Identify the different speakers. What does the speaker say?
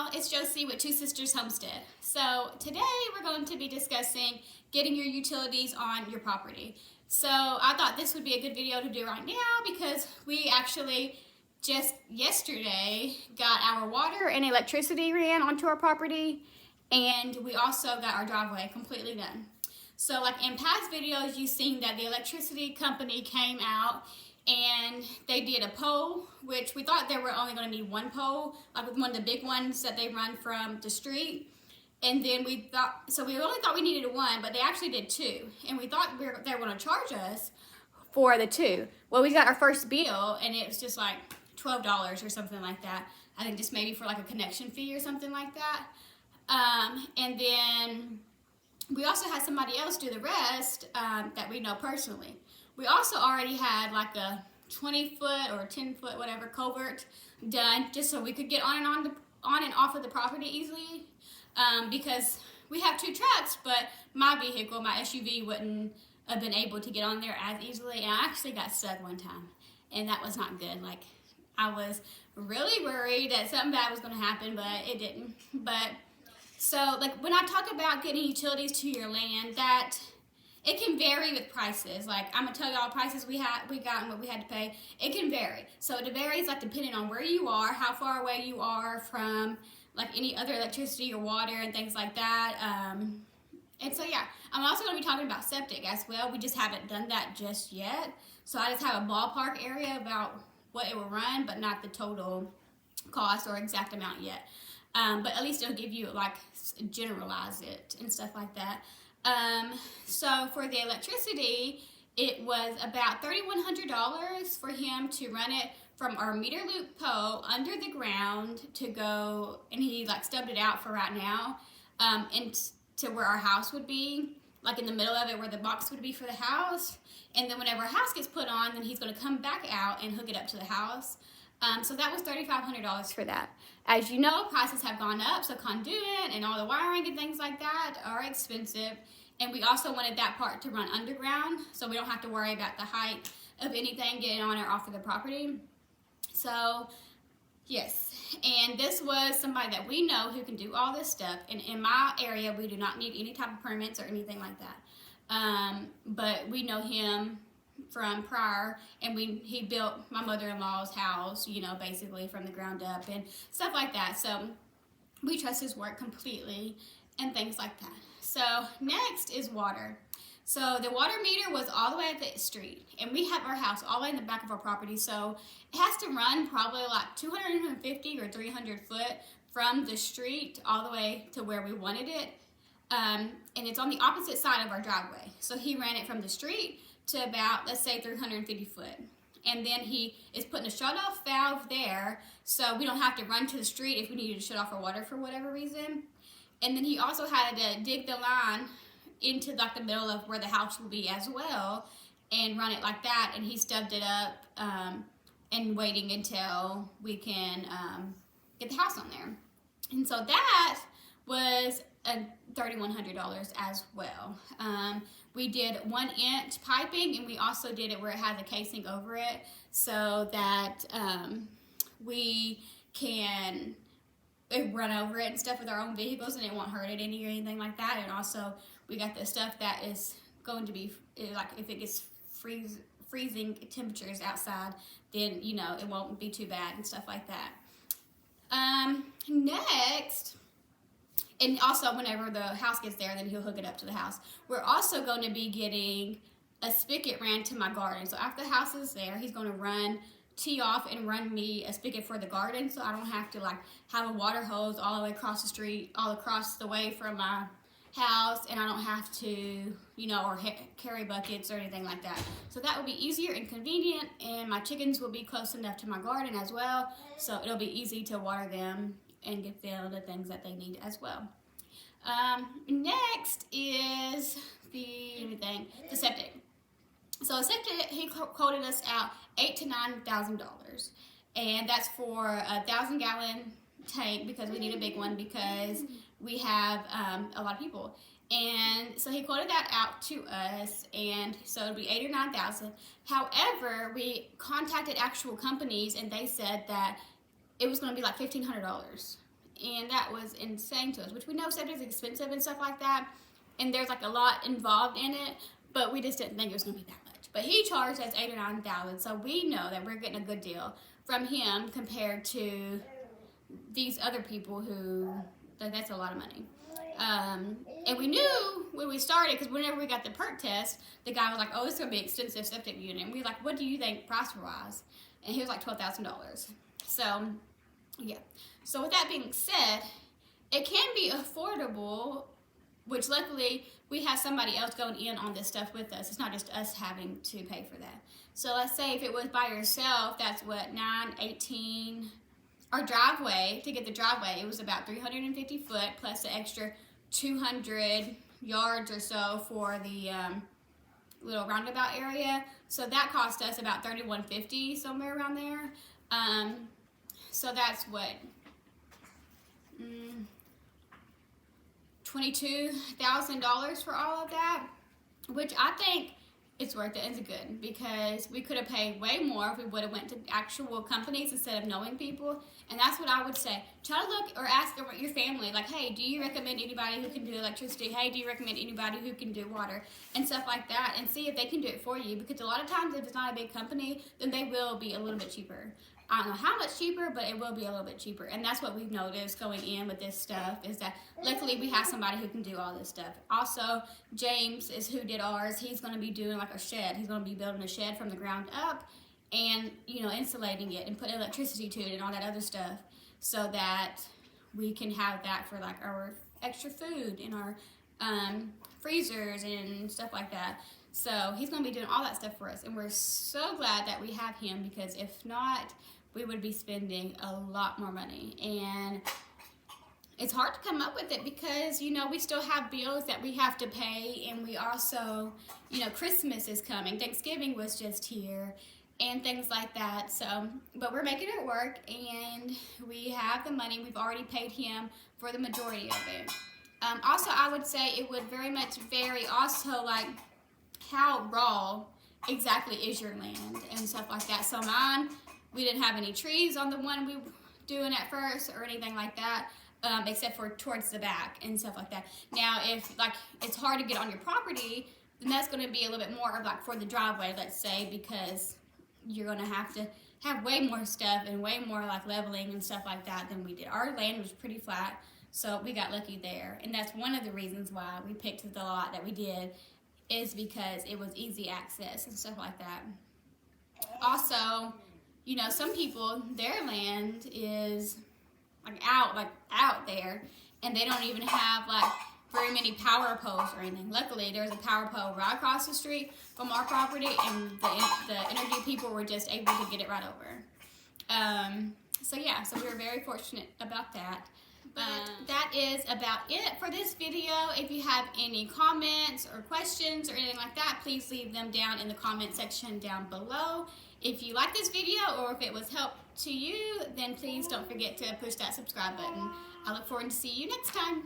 Speaker 1: y'all, it's Josie with Two Sisters Homestead. So today we're going to be discussing getting your utilities on your property. So I thought this would be a good video to do right now because we actually just yesterday got our water and electricity ran onto our property, and we also got our driveway completely done. So like in past videos, you've seen that the electricity company came out and they did a pole, which we thought they were only going to need one pole, like one of the big ones that they run from the street. And then we only thought we needed one, but they actually did two. And we thought they were going to charge us for the two. Well, we got our first bill and it was just like $12 or something like that. I think just maybe for like a connection fee or something like that. And then we also had somebody else do the rest that we know personally. We also already had like a 20-foot or 10-foot, whatever, culvert done just so we could get on and off of the property easily. Because we have two trucks, but my vehicle, my SUV, wouldn't have been able to get on there as easily. And I actually got stuck one time, and that was not good. Like, I was really worried that something bad was going to happen, but it didn't. But so, like, when I talk about getting utilities to your land, that it can vary with prices. Like, I'm gonna tell y'all prices we got and what we had to pay. It can vary. So it varies like depending on where you are, how far away you are from like any other electricity or water and things like that. And so yeah, I'm also gonna be talking about septic as well. We just haven't done that just yet. So I just have a ballpark area about what it will run, but not the total cost or exact amount yet. But at least it'll give you like generalize it and stuff like that. So for the electricity, it was about $3,100 for him to run it from our meter loop pole under the ground to go, and he like stubbed it out for right now, and to where our house would be, like in the middle of it where the box would be for the house. And then whenever our house gets put on, then he's going to come back out and hook it up to the house. So that was $3,500 for that. As you know, prices have gone up, so conduit and all the wiring and things like that are expensive. And we also wanted that part to run underground, so we don't have to worry about the height of anything getting on or off of the property. So, yes. And this was somebody that we know who can do all this stuff. And in my area, we do not need any type of permits or anything like that. But we know him from prior, and he built my mother-in-law's house, you know, basically from the ground up and stuff like that. So we trust his work completely and things like that. So next is water. So the water meter was all the way at the street, and we have our house all the way in the back of our property, so it has to run probably like 250 or 300 foot from the street all the way to where we wanted it. And it's on the opposite side of our driveway. So he ran it from the street to about, let's say, 350 foot. And then he is putting a shut-off valve there, so we don't have to run to the street if we needed to shut off our water for whatever reason. And then he also had to dig the line into like the middle of where the house will be as well and run it like that. And he stubbed it up and waiting until we can get the house on there. And so that was $3,100 as well. We did 1-inch piping, and we also did it where it has a casing over it so that we can run over it and stuff with our own vehicles and it won't hurt it any or anything like that. And also we got the stuff that is going to be like if it gets freezing temperatures outside, then you know it won't be too bad and stuff like that. Next, and also whenever the house gets there, then he'll hook it up to the house. We're also going to be getting a spigot ran to my garden. So after the house is there, he's going to tee off and run me a spigot for the garden, so I don't have to like have a water hose all the way across the street, all across the way from my house, and I don't have to, you know, or carry buckets or anything like that. So that will be easier and convenient, and my chickens will be close enough to my garden as well, so it'll be easy to water them and get them the things that they need as well. Next is the septic. So septic, he quoted us out $8,000 to $9,000, and that's for a 1,000-gallon tank because we need a big one because we have a lot of people. And so he quoted that out to us, and so it'd be $8,000 or $9,000. However, we contacted actual companies, and they said that it was going to be like $1,500. and that was insane to us, which we know septic is expensive and stuff like that, and there's like a lot involved in it, but we just didn't think it was going to be that much. But he charged us $8,000 or $9,000, so we know that we're getting a good deal from him compared to these other people who, that's a lot of money. And we knew when we started, because whenever we got the perk test, the guy was like, oh, it's going to be extensive septic unit. And we were like, what do you think price-wise? And he was like $12,000. So, yeah. So with that being said, it can be affordable, which luckily we have somebody else going in on this stuff with us. It's not just us having to pay for that. So let's say if it was by yourself, that's what, $918. Our driveway, to get the driveway, it was about 350 foot plus the extra 200 yards or so for the little roundabout area. So that cost us about $3,150, somewhere around there. So that's what, $22,000 for all of that, which I think it's worth it. It's good because we could have paid way more if we would have went to actual companies instead of knowing people. And that's what I would say. Try to look or ask your family, like, hey, do you recommend anybody who can do electricity? Hey, do you recommend anybody who can do water? And stuff like that, and see if they can do it for you, because a lot of times if it's not a big company, then they will be a little bit cheaper. I don't know how much cheaper, but it will be a little bit cheaper. And that's what we've noticed going in with this stuff, is that luckily we have somebody who can do all this stuff. Also, James is who did ours. He's going to be doing like a shed. He's going to be building a shed from the ground up and, you know, insulating it and putting electricity to it and all that other stuff, so that we can have that for like our extra food in our freezers and stuff like that. So he's going to be doing all that stuff for us, and we're so glad that we have him, because if not, we would be spending a lot more money. And it's hard to come up with it because, you know, we still have bills that we have to pay, and we also, you know, Christmas is coming, Thanksgiving was just here, and things like that. So, but we're making it work, and we have the money. We've already paid him for the majority of it. Also, I would say it would very much vary also, like, how raw exactly is your land and stuff like that. So mine, we didn't have any trees on the one we were doing at first or anything like that, except for towards the back and stuff like that. Now, if like it's hard to get on your property, then that's going to be a little bit more of like for the driveway, let's say, because you're going to have way more stuff and way more like leveling and stuff like that than we did. Our land was pretty flat, so we got lucky there. And that's one of the reasons why we picked the lot that we did, is because it was easy access and stuff like that. Also, you know, some people, their land is like out there, and they don't even have like very many power poles or anything. Luckily, there's a power pole right across the street from our property, and the energy people were just able to get it right over. So yeah, so we were very fortunate about that. But that is about it for this video. If you have any comments or questions or anything like that, please leave them down in the comment section down below. If you like this video or if it was help to you, then please don't forget to push that subscribe button. I look forward to see you next time.